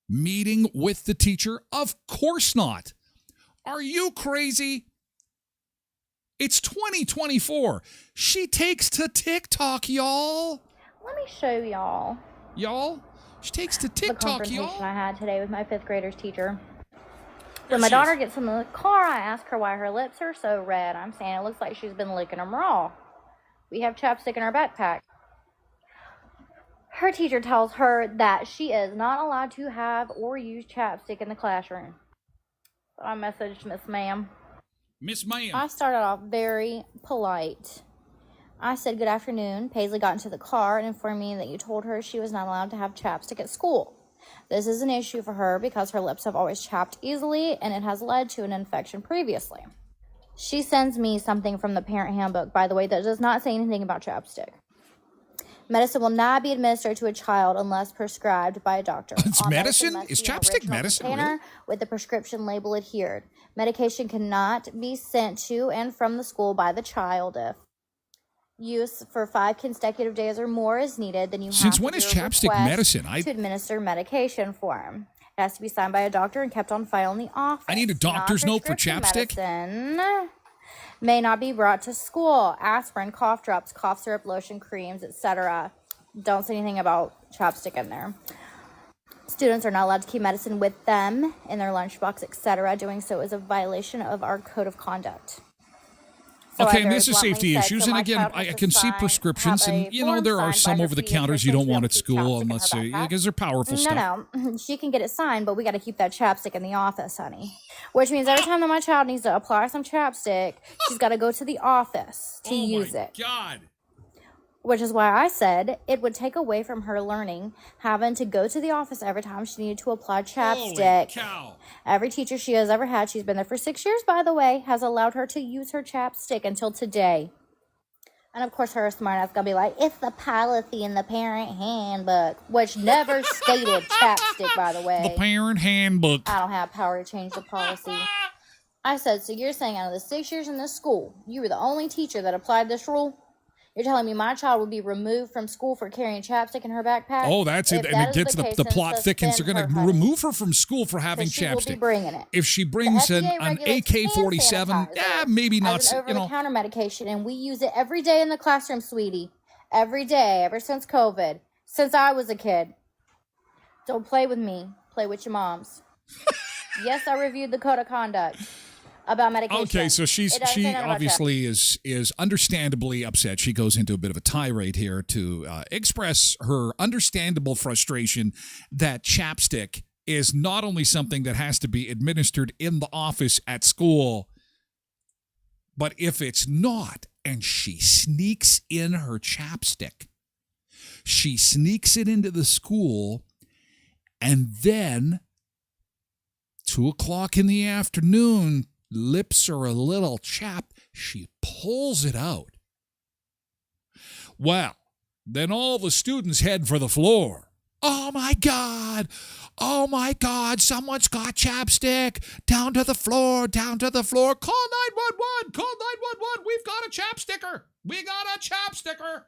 meeting with the teacher? Of course not. Are you crazy? It's 2024. She takes to TikTok, y'all. Let me show y'all. Y'all? She takes to The TikTok, confrontation y'all. I had today with my 5th grader's teacher. When my daughter gets in the car, I ask her why her lips are so red. I'm saying it looks like she's been licking them raw. We have chapstick in our backpack. Her teacher tells her that she is not allowed to have or use chapstick in the classroom. So I messaged Miss Ma'am. Miss Ma'am. I started off very polite. I said, "Good afternoon." Paisley got into the car and informed me that you told her she was not allowed to have chapstick at school. This is an issue for her because her lips have always chapped easily and it has led to an infection previously. She sends me something from the parent handbook, by the way, that does not say anything about chapstick. Medicine will not be administered to a child unless prescribed by a doctor. It's medicine? Is chapstick medicine? Really? With the prescription label adhered. Medication cannot be sent to and from the school by the child if use for 5 consecutive days or more is needed. Then you Since have when to is do a chapstick request medicine? to administer medication for him. It has to be signed by a doctor and kept on file in the office. I need a doctor's note for chapstick. Medicine may not be brought to school. Aspirin, cough drops, cough syrup, lotion, creams, etc. Don't say anything about chapstick in there. Students are not allowed to keep medicine with them in their lunchbox, etc. Doing so is a violation of our code of conduct. So okay, and this is safety issues. And again, I can see prescriptions, and there are some over the counters you don't want at school unless because they're powerful stuff. No, she can get it signed, but we got to keep that chapstick in the office, honey. Which means every time that my child needs to apply some chapstick, she's got to go to the office to use it. Oh my God. Which is why I said it would take away from her learning, having to go to the office every time she needed to apply chapstick. Holy cow. Every teacher she has ever had, she's been there for 6 years, by the way, has allowed her to use her chapstick until today. And of course, her smart ass gonna be like, it's the policy in the parent handbook, which never stated chapstick, by the way. The parent handbook. I don't have power to change the policy. I said, so you're saying out of the 6 years in this school, you were the only teacher that applied this rule? You're telling me my child would be removed from school for carrying chapstick in her backpack? Oh, that's it. And it gets the plot thickens. They're going to remove her from school for having chapstick. Will be bringing it. If she brings an AK-47, maybe not. As an over-the-counter medication, and we use it every day in the classroom, sweetie. Every day, ever since COVID, since I was a kid. Don't play with me. Play with your moms. Yes, I reviewed the code of conduct about medication. Okay, so she obviously is understandably upset. She goes into a bit of a tirade here to express her understandable frustration that chapstick is not only something that has to be administered in the office at school, but if it's not, and she sneaks in her chapstick, she sneaks it into the school, and then 2:00 in the afternoon, lips are a little chapped, she pulls it out. Well, then all the students head for the floor. Oh my God! Oh my God! Someone's got chapstick! Down to the floor! Down to the floor! Call 911! Call 911! We've got a chapsticker! We got a chapsticker!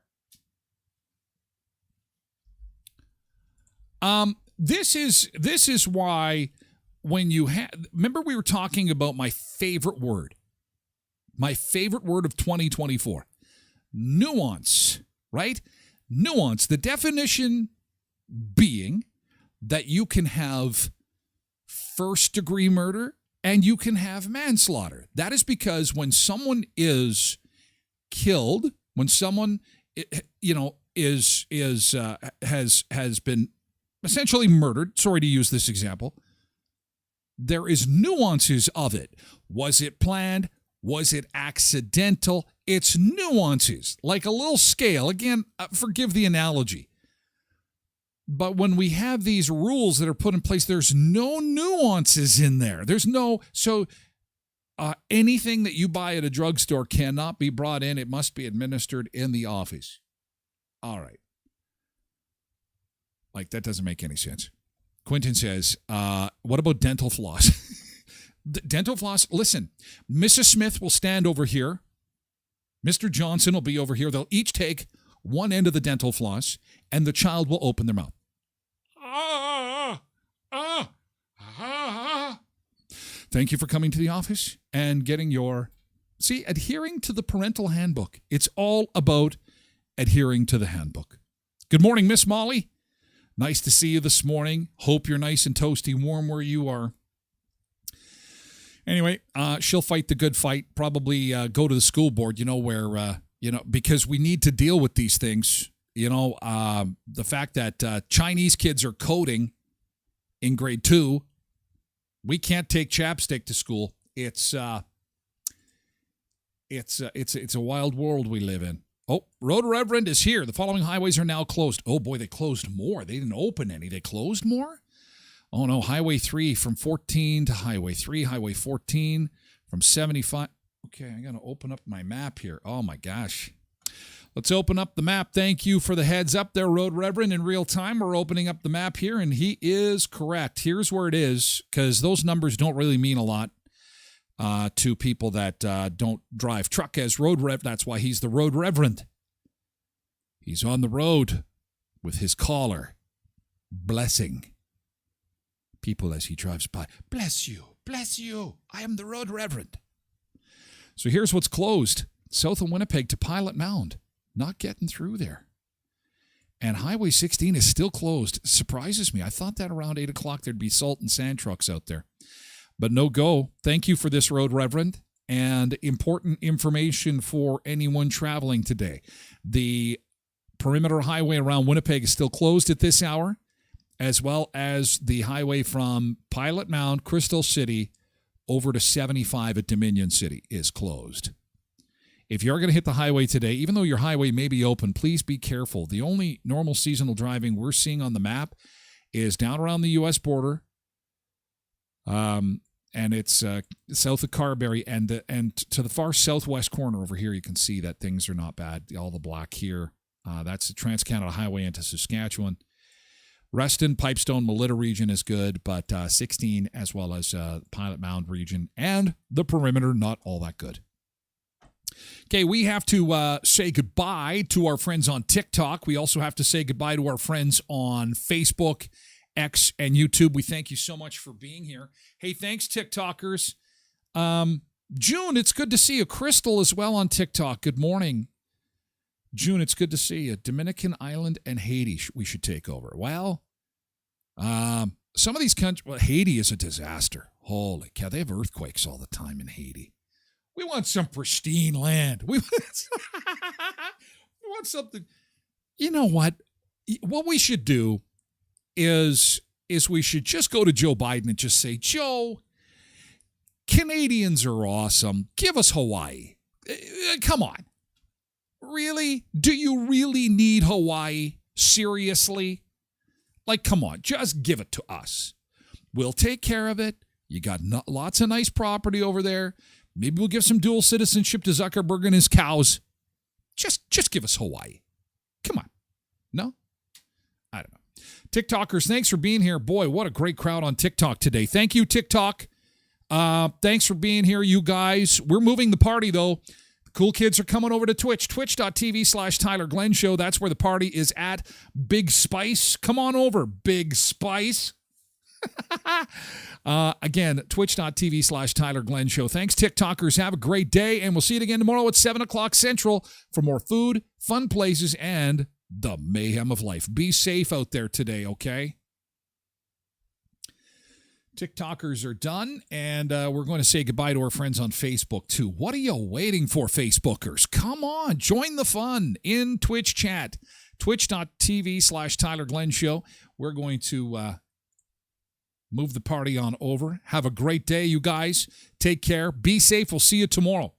This is why when you remember we were talking about my favorite word of 2024, nuance, right? Nuance, the definition being that you can have first-degree murder and you can have manslaughter. That is because when someone is killed, when someone, has been essentially murdered. Sorry to use this example. There is nuances of it. Was it planned? Was it accidental? It's nuances, like a little scale. Again, forgive the analogy. But when we have these rules that are put in place, there's no nuances in there. Anything that you buy at a drugstore cannot be brought in. It must be administered in the office. All right. Like, that doesn't make any sense. Quentin says, what about dental floss? Dental floss, listen, Mrs. Smith will stand over here. Mr. Johnson will be over here. They'll each take one end of the dental floss, and the child will open their mouth. Thank you for coming to the office and getting adhering to the parental handbook. It's all about adhering to the handbook. Good morning, Miss Molly. Nice to see you this morning. Hope you're nice and toasty warm where you are. Anyway, she'll fight the good fight, probably go to the school board, because we need to deal with these things. The fact that Chinese kids are coding in grade 2, we can't take chapstick to school. It's a wild world we live in. Oh, Road Reverend is here. The following highways are now closed. Oh boy, they closed more. They didn't open any. They closed more? Oh no, Highway 3 from 14 to Highway 3, Highway 14 from 75. Okay, I got to open up my map here. Oh my gosh. Let's open up the map. Thank you for the heads up there, Road Reverend. In real time, we're opening up the map here, and he is correct. Here's where it is, because those numbers don't really mean a lot to people that don't drive truck as Road Rev. That's why he's the Road Reverend. He's on the road with his collar, blessing people as he drives by. Bless you, bless you. I am the Road Reverend. So here's what's closed. South of Winnipeg to Pilot Mound. Not getting through there. And Highway 16 is still closed. It surprises me. I thought that around 8 o'clock there'd be salt and sand trucks out there. But no go. Thank you for this, Road Reverend. And important information for anyone traveling today. The perimeter highway around Winnipeg is still closed at this hour, as well as the highway from Pilot Mound, Crystal City, over to 75 at Dominion City is closed. If you're going to hit the highway today, even though your highway may be open, please be careful. The only normal seasonal driving we're seeing on the map is down around the U.S. border, and it's south of Carberry, and to the far southwest corner over here, you can see that things are not bad. All the black here, that's the Trans-Canada Highway into Saskatchewan. Reston, Pipestone, Melita region is good, but 16 as well as Pilot Mound region and the perimeter, not all that good. Okay, we have to say goodbye to our friends on TikTok. We also have to say goodbye to our friends on Facebook, X, and YouTube. We thank you so much for being here. Hey, thanks, TikTokers. June, it's good to see you. Crystal as well on TikTok. Good morning. June, it's good to see you. Dominican Island and Haiti we should take over. Well, some of these countries, Haiti is a disaster. Holy cow, they have earthquakes all the time in Haiti. We want some pristine land. We want something. You know what? What we should do is we should just go to Joe Biden and just say, Joe, Canadians are awesome. Give us Hawaii. Come on. Really? Do you really need Hawaii? Seriously? Like, come on. Just give it to us. We'll take care of it. You got lots of nice property over there. Maybe we'll give some dual citizenship to Zuckerberg and his cows. Just give us Hawaii. Come on. No? I don't know. TikTokers, thanks for being here. Boy, what a great crowd on TikTok today. Thank you, TikTok. Thanks for being here, you guys. We're moving the party, though. The cool kids are coming over to Twitch, twitch.tv/Tyler Glenn Show. That's where the party is at. Big Spice. Come on over, Big Spice. Again, twitch.tv/Tyler Glenn Show. Thanks, TikTokers. Have a great day, and we'll see you again tomorrow at 7 o'clock Central for more food, fun places, and the mayhem of life. Be safe out there today, okay? TikTokers are done, and we're going to say goodbye to our friends on Facebook, too. What are you waiting for, Facebookers? Come on, join the fun in Twitch chat. twitch.tv/Tyler Glenn Show. We're going to move the party on over. Have a great day, you guys. Take care. Be safe. We'll see you tomorrow.